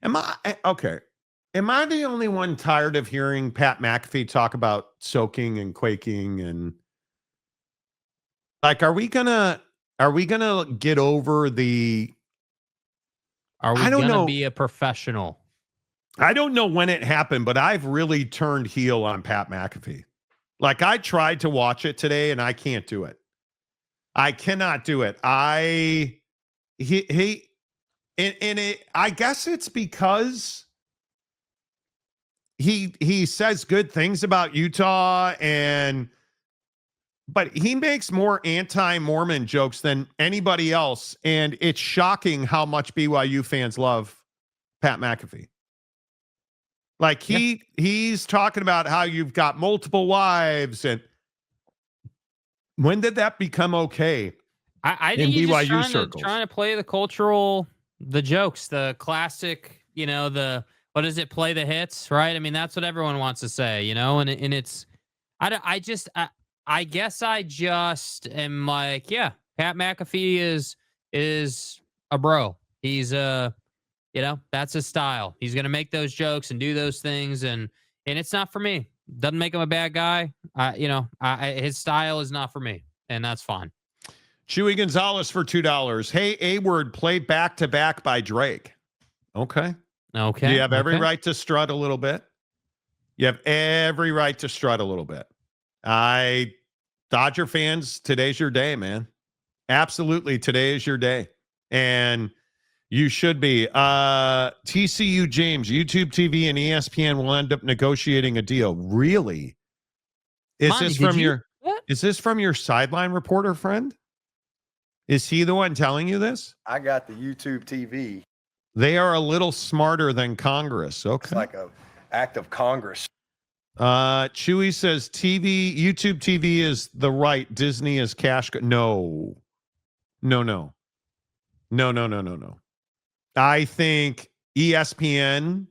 Speaker 1: Am I the only one tired of hearing Pat McAfee talk about soaking and quaking and like, are we gonna get over the?
Speaker 2: Are we
Speaker 1: I don't
Speaker 2: gonna
Speaker 1: know.
Speaker 2: be a professional?
Speaker 1: I don't know when it happened, but I've really turned heel on Pat McAfee. Like, I tried to watch it today and I can't do it. I cannot do it. I guess it's because he says good things about Utah but he makes more anti-Mormon jokes than anybody else, and it's shocking how much BYU fans love Pat McAfee. Like, he's talking about how you've got multiple wives, and when did that become okay?
Speaker 2: I think he's just trying to play the jokes, the classic, what is it? Play the hits, right? I mean, that's what everyone wants to say, and it's, I guess I just am like, yeah, Pat McAfee is a bro. He's that's his style. He's gonna make those jokes and do those things, and it's not for me. Doesn't make him a bad guy. His style is not for me, and that's fine.
Speaker 1: Chewy Gonzalez for $2. Hey, A-word, play Back to Back by Drake. Okay. Do you have every right to strut a little bit? You have every right to strut a little bit. Dodger fans, today's your day, man. Absolutely, today is your day. And you should be. TCU James, YouTube TV and ESPN will end up negotiating a deal. Really? Is this from your sideline reporter friend? Is he the one telling you this?
Speaker 3: I got the YouTube TV.
Speaker 1: They are a little smarter than Congress. Okay.
Speaker 3: It's like an act of Congress.
Speaker 1: Chewy says YouTube TV is the right. Disney is cash. No. I think ESPN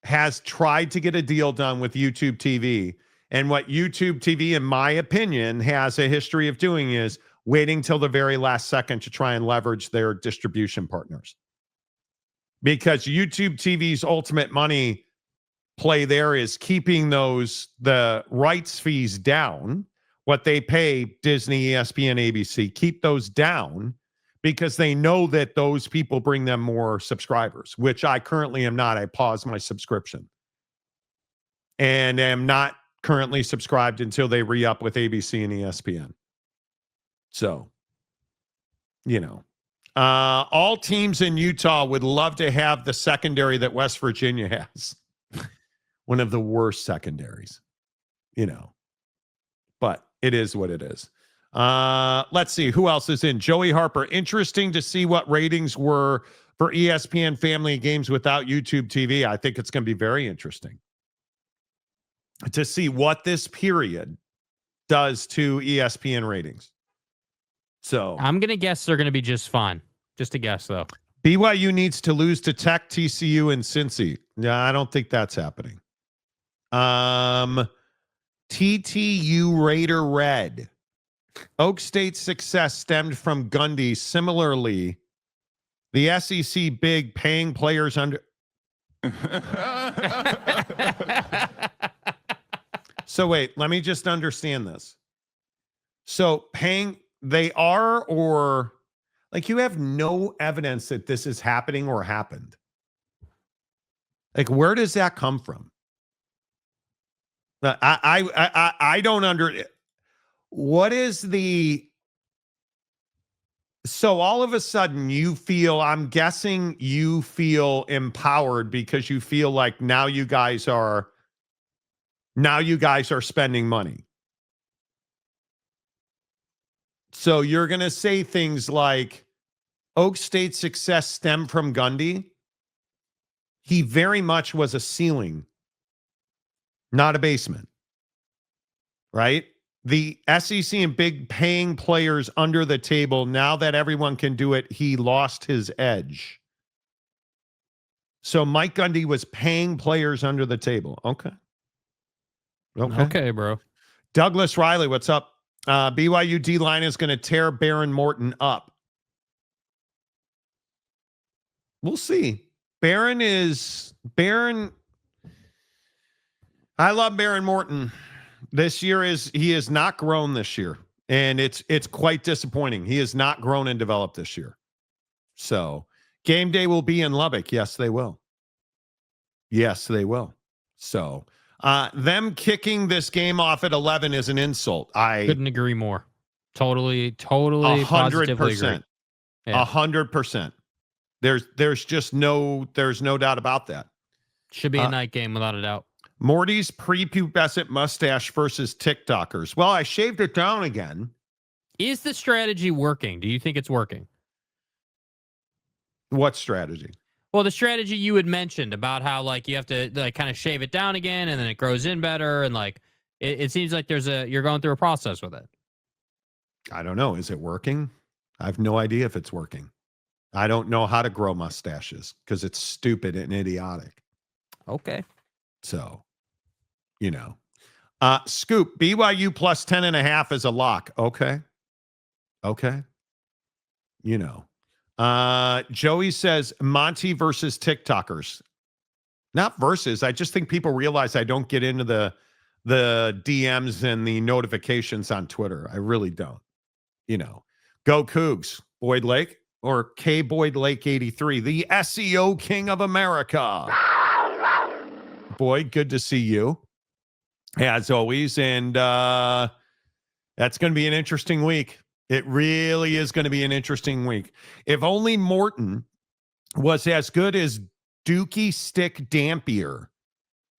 Speaker 1: has tried to get a deal done with YouTube TV. And what YouTube TV, in my opinion, has a history of doing is waiting till the very last second to try and leverage their distribution partners. Because YouTube TV's ultimate money play there is keeping the rights fees down, what they pay Disney, ESPN, ABC, keep those down because they know that those people bring them more subscribers, which I currently am not. I paused my subscription and am not currently subscribed until they re-up with ABC and ESPN. So, all teams in Utah would love to have the secondary that West Virginia has. One of the worst secondaries, but it is what it is. Let's see who else is in. Joey Harper. Interesting to see what ratings were for ESPN family games without YouTube TV. I think it's going to be very interesting to see what this period does to ESPN ratings. So
Speaker 2: I'm going to guess they're going to be just fine. Just a guess, though.
Speaker 1: BYU needs to lose to Tech, TCU, and Cincy. Yeah, I don't think that's happening. TTU Raider Red. Oak State's success stemmed from Gundy. Similarly, the SEC big paying players under. So wait, let me just understand this. So they are, or like, you have no evidence that this is happening or happened. Like, where does that come from? I don't what is the, so all of a sudden I'm guessing you feel empowered because you feel like now you guys are spending money. So you're going to say things like, Oak State's success stemmed from Gundy, he very much was a ceiling, not a basement, right? The SEC and big paying players under the table, now that everyone can do it, he lost his edge. So Mike Gundy was paying players under the table. Okay.
Speaker 2: Okay, bro.
Speaker 1: Douglas Riley, what's up? BYU D-line is going to tear Baron Morton up. We'll see. Baron. I love Baron Morton. This year he is not grown this year, and it's quite disappointing. He has not grown and developed this year. So game day will be in Lubbock. Yes, they will. Yes, they will. So them kicking this game off at 11 is an insult. I
Speaker 2: couldn't agree more. Totally, positively agree.
Speaker 1: 100%. There's just no doubt about that.
Speaker 2: Should be a night game without a doubt.
Speaker 1: Morty's prepubescent mustache versus TikTokers. Well, I shaved it down again.
Speaker 2: Is the strategy working? Do you think it's working?
Speaker 1: What strategy?
Speaker 2: Well, the strategy you had mentioned about how like you have to like kind of shave it down again and then it grows in better, and like it seems like you're going through a process with it.
Speaker 1: I don't know. Is it working? I have no idea if it's working. I don't know how to grow mustaches because it's stupid and idiotic.
Speaker 2: Okay.
Speaker 1: So, Scoop, BYU plus 10.5 is a lock. Okay. Joey says Monty versus TikTokers. Not versus. I just think people realize I don't get into the DMs and the notifications on Twitter. I really don't. Go Cougs. Boyd Lake or K Boyd Lake 83, the SEO king of America. Boyd, good to see you as always. And that's going to be an interesting week. It really is going to be an interesting week. If only Morton was as good as Dookie Stick Dampier.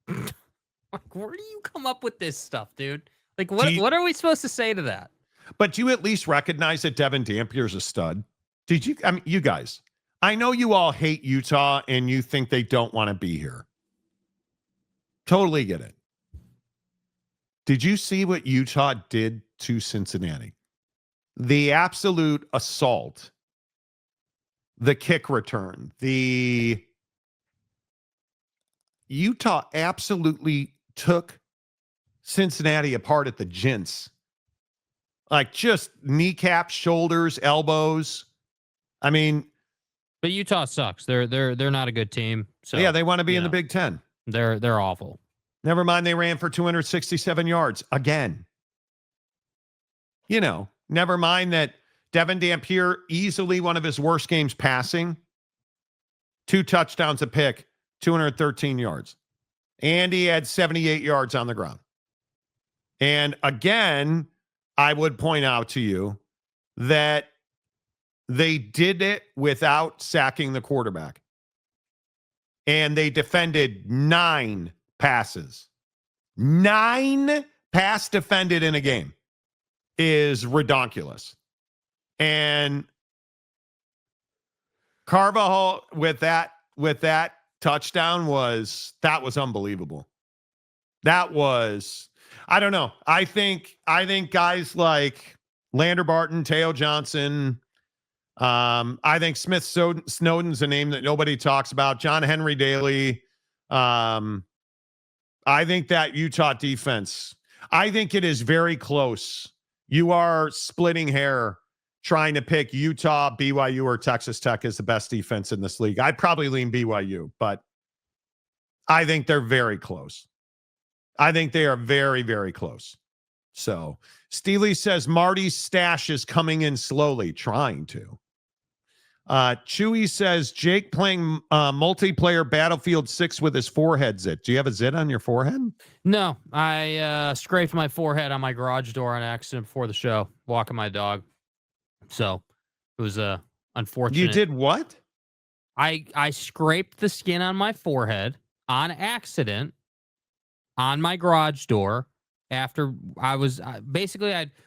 Speaker 2: Where do you come up with this stuff, dude? Like, what are we supposed to say to that?
Speaker 1: But you at least recognize that Devin Dampier's a stud. Did you? I mean, you guys, I know you all hate Utah and you think they don't want to be here. Totally get it. Did you see what Utah did to Cincinnati? The absolute assault, the kick return, the Utah absolutely took Cincinnati apart at the gents. Like just kneecaps, shoulders, elbows. I mean,
Speaker 2: but Utah sucks. They're not a good team. So
Speaker 1: yeah, they want to be in the Big Ten.
Speaker 2: They're awful.
Speaker 1: Never mind, they ran for 267 yards again. Never mind that Devin Dampier, easily one of his worst games passing. 2 touchdowns a pick, 213 yards. And he had 78 yards on the ground. And again, I would point out to you that they did it without sacking the quarterback. And they defended 9 passes. 9 pass defended in a game is redonkulous. And Carvajal with that touchdown was unbelievable. That was, I don't know. I think guys like Lander Barton, Teo Johnson, I think Smith Snowden's a name that nobody talks about. John Henry Daly. I think that Utah defense, I think it is very close. You are splitting hair trying to pick Utah, BYU, or Texas Tech as the best defense in this league. I'd probably lean BYU, but I think they're very close. I think they are very, very close. So Steely says Marty's stash is coming in slowly, trying to. Chewy says Jake playing multiplayer Battlefield 6 with his forehead zit. Do you have a zit on your forehead?
Speaker 2: No, I scraped my forehead on my garage door on accident before the show, walking my dog. So it was unfortunate.
Speaker 1: You did what?
Speaker 2: I scraped the skin on my forehead on accident on my garage door after I was I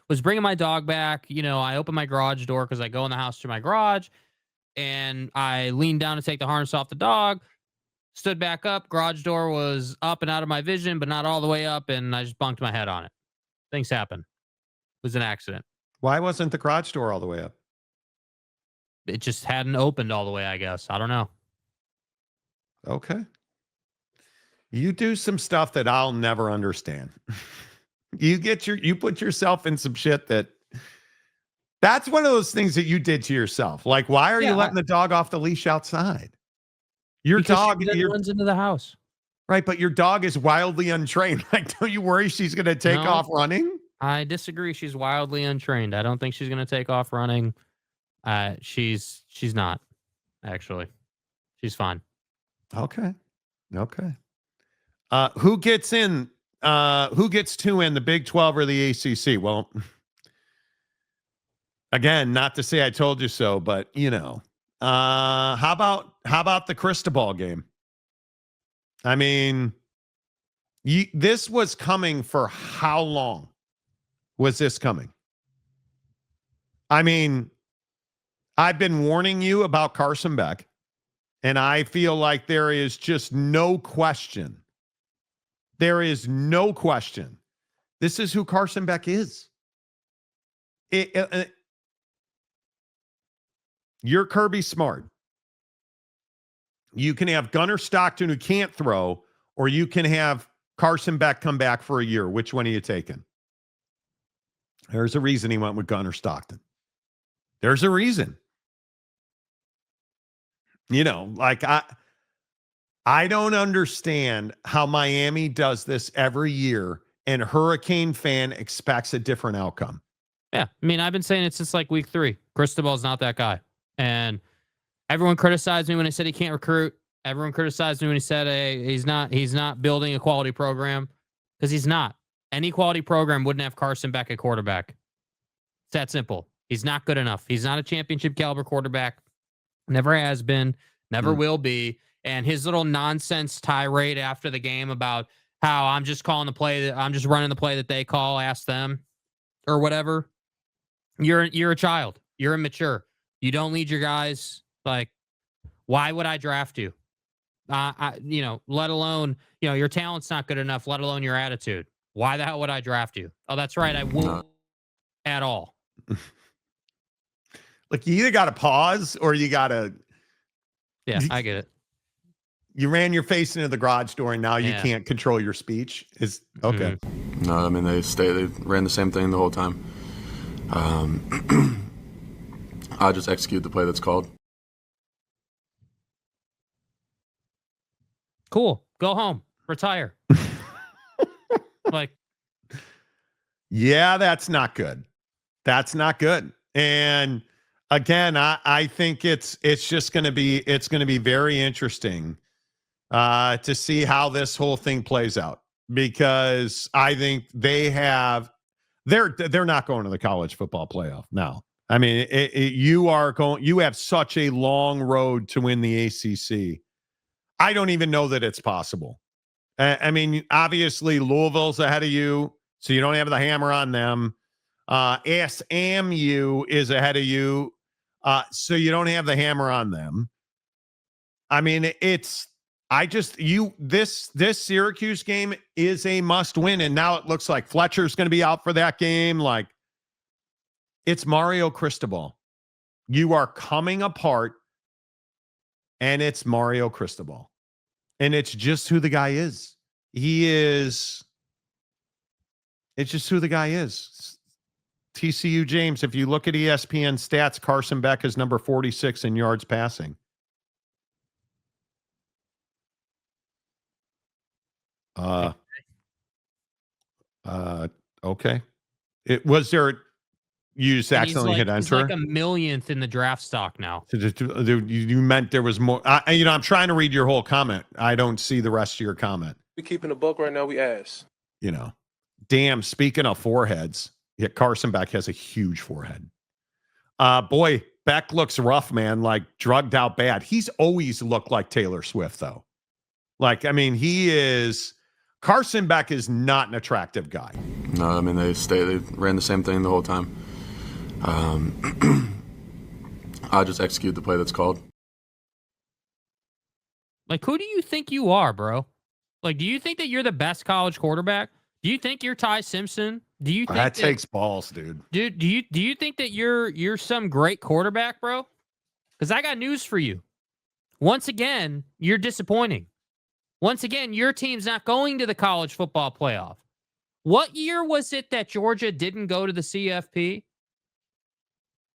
Speaker 2: was bringing my dog back. I opened my garage door because I go in the house to my garage. and I leaned down to take the harness off the dog, stood back up, garage door was up and out of my vision, but not all the way up, and I just bunked my head on it. Things happen. It was an accident.
Speaker 1: Why wasn't the garage door all the way up?
Speaker 2: It just hadn't opened all the way, I guess. I don't know.
Speaker 1: Okay. You do some stuff that I'll never understand. You put yourself in some shit that's one of those things that you did to yourself. Like, why are you letting the dog off the leash outside? Your dog
Speaker 2: runs into the house.
Speaker 1: Right, but your dog is wildly untrained. Like, don't you worry she's going to take off running?
Speaker 2: I disagree. She's wildly untrained. I don't think she's going to take off running. She's not, actually. She's fine.
Speaker 1: Okay. Who gets in? Who gets 2 in, the Big 12 or the ACC? Well, again, not to say I told you so, but how about the Cristobal game? I mean, this was coming for how long? Was this coming? I mean, I've been warning you about Carson Beck, and I feel like there is just no question. There is no question. This is who Carson Beck is. You're Kirby Smart. You can have Gunnar Stockton, who can't throw, or you can have Carson Beck come back for a year. Which one are you taking? There's a reason he went with Gunnar Stockton. There's a reason. Like I don't understand how Miami does this every year and Hurricane fan expects a different outcome.
Speaker 2: Yeah. I mean, I've been saying it since like week 3. Cristobal's not that guy. And everyone criticized me when I said he can't recruit. Everyone criticized me when he said he's not building a quality program, because he's not. Any quality program wouldn't have Carson Beck at quarterback. It's that simple. He's not good enough. He's not a championship caliber quarterback. Never has been, never will be. And his little nonsense tirade after the game about how I'm just calling the play, I'm just running the play that they call, ask them, or whatever. You're a child. You're immature. You don't lead your guys. Like, why would I draft you? Let alone, your talent's not good enough, let alone your attitude. Why the hell would I draft you? Oh, that's right. I won't at all.
Speaker 1: Like, you either got to pause or you got to.
Speaker 2: Yeah, I get it.
Speaker 1: You ran your face into the garage door and now you can't control your speech. Is okay.
Speaker 4: Mm-hmm. No, I mean, they ran the same thing the whole time. I just execute the play that's called.
Speaker 2: Cool. Go home. Retire. Like,
Speaker 1: yeah, that's not good. That's not good. And again, I think it's just going to be very interesting to see how this whole thing plays out, because I think they're not going to the college football playoff now. I mean, you have such a long road to win the ACC. I don't even know that it's possible. I mean, obviously Louisville's ahead of you, so you don't have the hammer on them. SMU is ahead of you, so you don't have the hammer on them. I mean, this Syracuse game is a must win, and now it looks like Fletcher's going to be out for that game. Like, it's Mario Cristobal. You are coming apart, and it's Mario Cristobal. And it's just who the guy is. It's just who the guy is. TCU James, if you look at ESPN stats, Carson Beck is number 46 in yards passing. Okay. You just accidentally hit enter?
Speaker 2: He's like a millionth in the draft stock now.
Speaker 1: You meant there was more. I'm trying to read your whole comment. I don't see the rest of your comment.
Speaker 5: We keeping a buck right now. We ass.
Speaker 1: Damn, speaking of foreheads, Carson Beck has a huge forehead. Boy, Beck looks rough, man, like drugged out bad. He's always looked like Taylor Swift, though. Like, I mean, Carson Beck is not an attractive guy.
Speaker 4: No, I mean, they ran the same thing the whole time. I just execute the play that's called.
Speaker 2: Like, who do you think you are, bro? Like, do you think that you're the best college quarterback? Do you think you're Ty Simpson? Do you think
Speaker 1: That takes balls, dude.
Speaker 2: dude? Do you think that you're some great quarterback, bro? Because I got news for you. Once again, you're disappointing. Once again, your team's not going to the college football playoff. What year was it that Georgia didn't go to the CFP?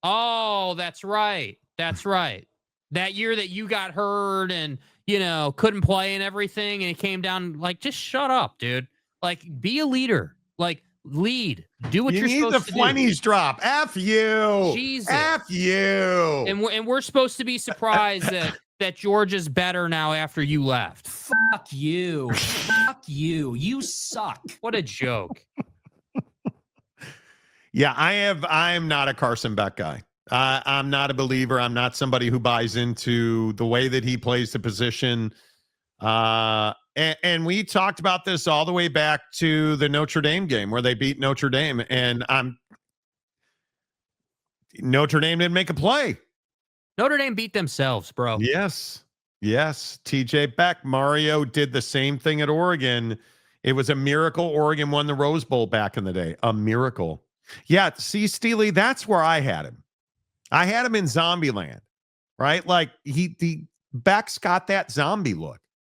Speaker 2: Oh, that's right. That's right. That year that you got hurt and, couldn't play and everything, and it came down, like, just shut up, dude. Like, be a leader. Like, lead. Do what you're supposed to do.
Speaker 1: You need the 20s drop. F you.
Speaker 2: Jesus.
Speaker 1: F you.
Speaker 2: And we're supposed to be surprised that Georgia's better now after you left.
Speaker 6: Fuck you. Fuck you. You suck.
Speaker 2: What a joke.
Speaker 1: Yeah, I'm not a Carson Beck guy. I'm not a believer. I'm not somebody who buys into the way that he plays the position. And we talked about this all the way back to the Notre Dame game where they beat Notre Dame. And Notre Dame didn't make a play.
Speaker 2: Notre Dame beat themselves, bro.
Speaker 1: Yes. TJ Beck, Mario did the same thing at Oregon. It was a miracle. Oregon won the Rose Bowl back in the day. A miracle. Yeah. See, Steely, that's where I had him. I had him in Zombieland, right? Like he Beck's got that zombie look.